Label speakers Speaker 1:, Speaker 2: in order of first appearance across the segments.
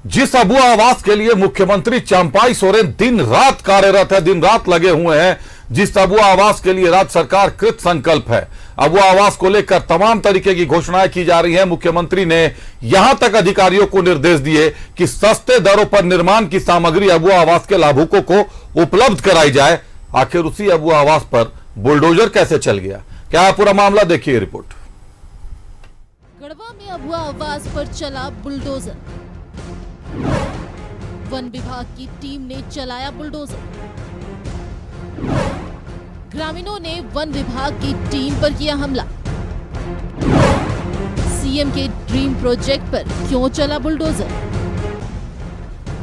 Speaker 1: जिस अबुआ आवास के लिए मुख्यमंत्री चंपाई सोरेन दिन रात कार्यरत है, दिन रात लगे हुए हैं, जिस अबुआ आवास के लिए राज्य सरकार कृत संकल्प है, अबुआ आवास को लेकर तमाम तरीके की घोषणाएं की जा रही हैं। मुख्यमंत्री ने यहां तक अधिकारियों को निर्देश दिए कि सस्ते दरों पर निर्माण की सामग्री अबुआ आवास के लाभुकों को उपलब्ध कराई जाए। आखिर उसी अबुआ आवास पर बुलडोजर कैसे चल गया, क्या है पूरा मामला, देखिए रिपोर्ट।
Speaker 2: गढ़वा में अबुआ आवास पर चला बुलडोजर। वन विभाग की टीम ने चलाया बुलडोजर। ग्रामीणों ने वन विभाग की टीम पर किया हमला। सीएम के ड्रीम प्रोजेक्ट पर क्यों चला बुलडोजर?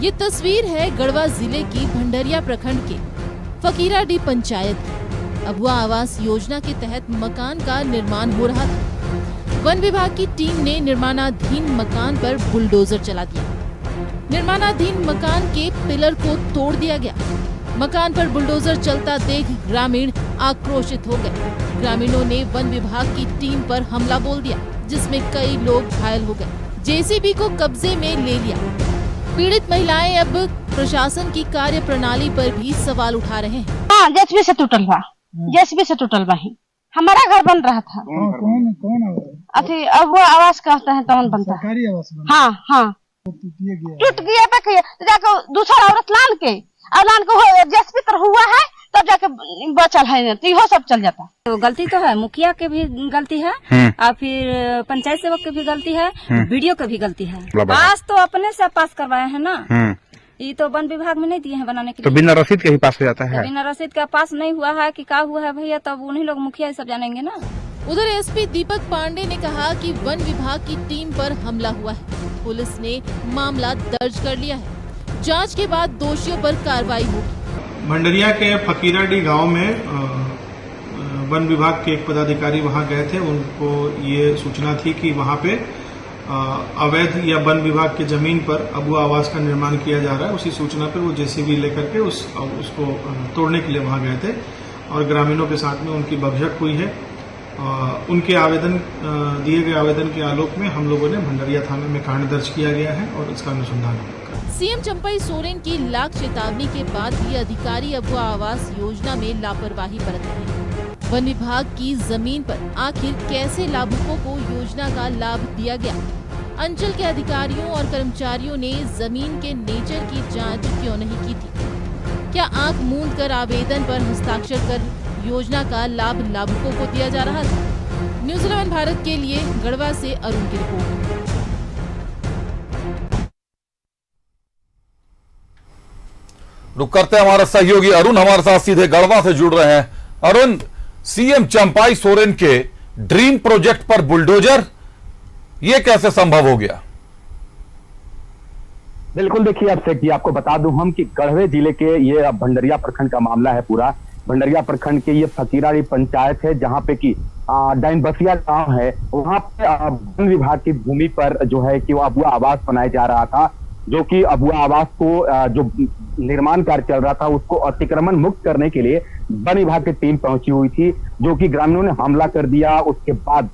Speaker 2: ये तस्वीर है गढ़वा जिले की भंडरिया प्रखंड के फकीराडीह पंचायत की। अबुआ आवास योजना के तहत मकान का निर्माण हो रहा था। वन विभाग की टीम ने निर्माणाधीन मकान पर बुलडोजर चला दिया। निर्माणाधीन मकान के पिलर को तोड़ दिया गया। मकान पर बुलडोजर चलता देख ग्रामीण आक्रोशित हो गए। ग्रामीणों ने वन विभाग की टीम पर हमला बोल दिया, जिसमें कई लोग घायल हो गए। जेसीबी को कब्जे में ले लिया। पीड़ित महिलाएं अब प्रशासन की कार्य प्रणाली पर भी सवाल उठा रहे हैं।
Speaker 3: हाँ, जेसीबी से टूटल बा, जेसीबी से टूटल बा ही। हमारा घर बन रहा था।
Speaker 4: कौन
Speaker 3: अभी अब वो आवास कहते हैं तवन बनता है।
Speaker 4: सरकारी आवास बना।
Speaker 3: हाँ हाँ, टूट गया तो जाके दूसरा औरत लान के और लान को जेसीबी तर हुआ है तब जाके बचल है, तो इहो सब चल जाता।
Speaker 5: तो गलती तो है, मुखिया के भी गलती है और फिर पंचायत सेवक की भी गलती है, वीडियो की भी गलती है। पास तो अपने से पास करवाए हैं ना, ये तो वन विभाग में नहीं दिए हैं बनाने के लिए।
Speaker 6: तो बिना रसीद के ही पास हो जाता है।
Speaker 5: बिना रसीद का पास नहीं हुआ है कि क्या हुआ है भैया, तब उन्हीं लोग मुखिया सब जानेंगे ना।
Speaker 2: उधर एसपी दीपक पांडे ने कहा कि वन विभाग की टीम पर हमला हुआ है। पुलिस ने मामला दर्ज कर लिया है। जांच के बाद दोषियों पर कार्रवाई होगी।
Speaker 7: भंडरिया के फकीराडीह गांव में वन विभाग के एक पदाधिकारी वहां गए थे। उनको ये सूचना थी कि वहां पे अवैध या वन विभाग की जमीन पर अबुआ आवास का निर्माण किया जा रहा है। उसी सूचना पर वो जेसीबी लेकर के उसको तोड़ने के लिए वहां गए थे और ग्रामीणों के साथ में उनकी बकझक हुई है। उनके दिए गए आवेदन के आलोक में हम लोगों ने भंडरिया थाने में कांड दर्ज किया गया है और इसका अनुसंधान होगा।
Speaker 2: सीएम चंपाई सोरेन की लाख चेतावनी के बाद भी अधिकारी अबुआ आवास योजना में लापरवाही बरत रहे हैं। वन विभाग की जमीन पर आखिर कैसे लाभुकों को योजना का लाभ दिया गया? अंचल के अधिकारियों और कर्मचारियों ने जमीन के नेचर की जांच क्यों नहीं की थी? क्या आंख मूंद कर आवेदन पर हस्ताक्षर कर योजना का लाभ लाभुकों को दिया जा रहा था? न्यूज़ 11 भारत के लिए गढ़वा से अरुण की रिपोर्ट।
Speaker 1: रुक करते हैं, हमारा सहयोगी अरुण हमारे साथ सीधे गढ़वा से जुड़ रहे हैं। अरुण, सीएम चंपाई सोरेन के ड्रीम प्रोजेक्ट पर बुलडोजर, ये कैसे संभव हो गया?
Speaker 8: बिल्कुल, देखिए अब से आपको बता दूं हम कि गढ़वे जिले के ये भंडरिया प्रखंड का मामला है। पूरा भंडरिया प्रखंड के ये फकीराडीह पंचायत है, जहां पे कि डाइनबसिया गांव है। वहां पे वन विभाग की भूमि पर जो है कि वो अबुआ आवास बनाया जा रहा था, जो कि अबुआ आवास को जो निर्माण कार्य चल रहा था उसको अतिक्रमण मुक्त करने के लिए वन विभाग की टीम पहुंची हुई थी, जो कि ग्रामीणों ने हमला कर दिया। उसके बाद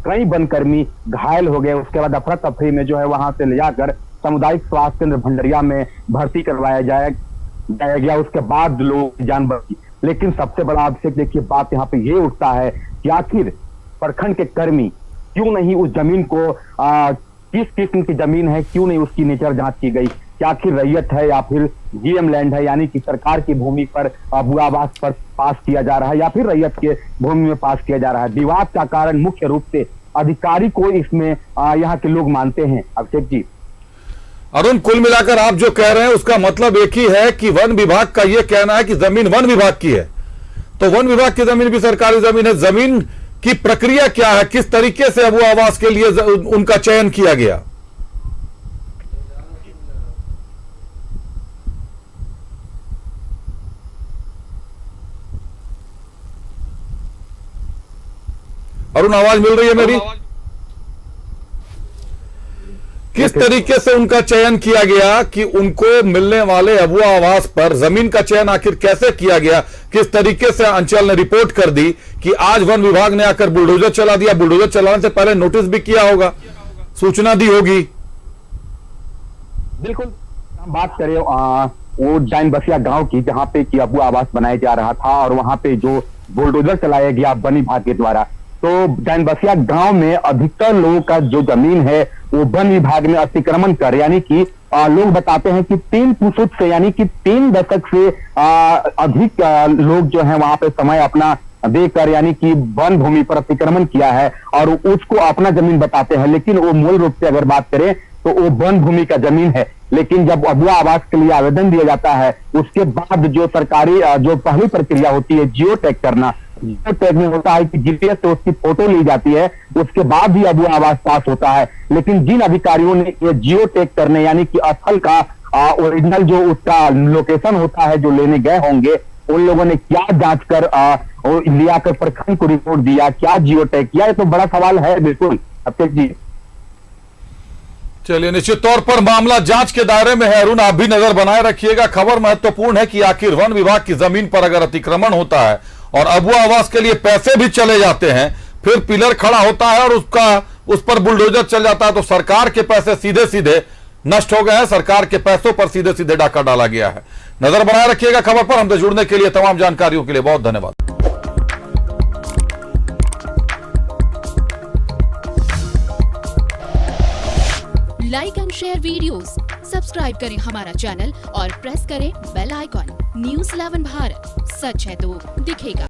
Speaker 8: कई वनकर्मी घायल हो गए। उसके बाद अफरा तफरी में जो है वहां से ले जाकर सामुदायिक स्वास्थ्य केंद्र भंडरिया में भर्ती करवाया जाया गया। उसके बाद लोग जान बची। लेकिन सबसे बड़ा अभिषेक देखिए बात यहाँ पे ये उठता है कि आखिर प्रखंड के कर्मी क्यों नहीं उस जमीन को किस किस्म की जमीन है, क्यों नहीं उसकी नेचर जांच की गई? क्या आखिर रैयत है या फिर जीएम लैंड है, यानी कि सरकार की भूमि पर अबुआ आवास पर पास किया जा रहा है या फिर रैयत के भूमि में पास किया जा रहा है? विवाद का कारण मुख्य रूप से अधिकारी को इसमें यहाँ के लोग मानते हैं। अभिषेक जी,
Speaker 1: अरुण, कुल मिलाकर आप जो कह रहे हैं उसका मतलब एक ही है कि वन विभाग का यह कहना है कि जमीन वन विभाग की है, तो वन विभाग की जमीन भी सरकारी जमीन है। जमीन की प्रक्रिया क्या है, किस तरीके से अबुआ आवास के लिए उनका चयन किया गया? अरुण, आवाज मिल रही है मेरी? किस तरीके से उनका चयन किया गया कि उनको मिलने वाले अबुआ आवास पर जमीन का चयन आखिर कैसे किया गया? किस तरीके से अंचल ने रिपोर्ट कर दी कि आज वन विभाग ने आकर बुलडोजर चला दिया? बुलडोजर चलाने से पहले नोटिस भी किया होगा, सूचना दी होगी।
Speaker 8: बिल्कुल, हम बात करें वो डाइन बसिया गांव की, जहां पे कि अबू आवास बनाया जा रहा था और वहां पे जो बुलडोजर चलाया गया वन विभाग के द्वारा, तो डाइन बसिया गांव में अधिकतर लोगों का जो जमीन है वो वन विभाग में अतिक्रमण कर, यानी कि लोग बताते हैं कि 3 पुरुष से, यानी कि 3 दशक से अधिक लोग जो है वहां पे समय अपना देकर, यानी कि वन भूमि पर अतिक्रमण किया है और उसको अपना जमीन बताते हैं, लेकिन वो मूल रूप से अगर बात करें तो वो वन भूमि का जमीन है। लेकिन जब अबुआ आवास के लिए आवेदन दिया जाता है, उसके बाद जो सरकारी जो पहली प्रक्रिया होती है जियो टैग करना, जियो टैग में होता है कि जीपीएस से उसकी फोटो ली जाती है, उसके बाद ही अबुआ आवास पास होता है। लेकिन जिन अधिकारियों ने ये जियो टैग करने, यानी कि स्थल का ओरिजिनल जो उसका लोकेशन होता है जो लेने गए होंगे, उन लोगों ने क्या जांच कर लिया कर प्रखंड को रिपोर्ट दिया, क्या जियो टैग किया, ये तो बड़ा सवाल है। बिल्कुल अभिषेक जी,
Speaker 1: चलिए, निश्चित तौर पर मामला जांच के दायरे में है। अरुण, आप भी नजर बनाए रखिएगा। खबर महत्वपूर्ण है कि आखिर वन विभाग की जमीन पर अगर अतिक्रमण होता है और अबुआ आवास के लिए पैसे भी चले जाते हैं, फिर पिलर खड़ा होता है और उस पर बुलडोजर चल जाता है, तो सरकार के पैसे सीधे सीधे नष्ट हो गए हैं। सरकार के पैसों पर सीधे सीधे डाका डाला गया है। नजर बनाए रखिएगा खबर पर। हमसे जुड़ने के लिए, तमाम जानकारियों के लिए बहुत धन्यवाद।
Speaker 4: Like and share videos, subscribe करें हमारा चैनल और प्रेस करें बेल आइकॉन। न्यूज़ 11 भारत, सच है तो दिखेगा।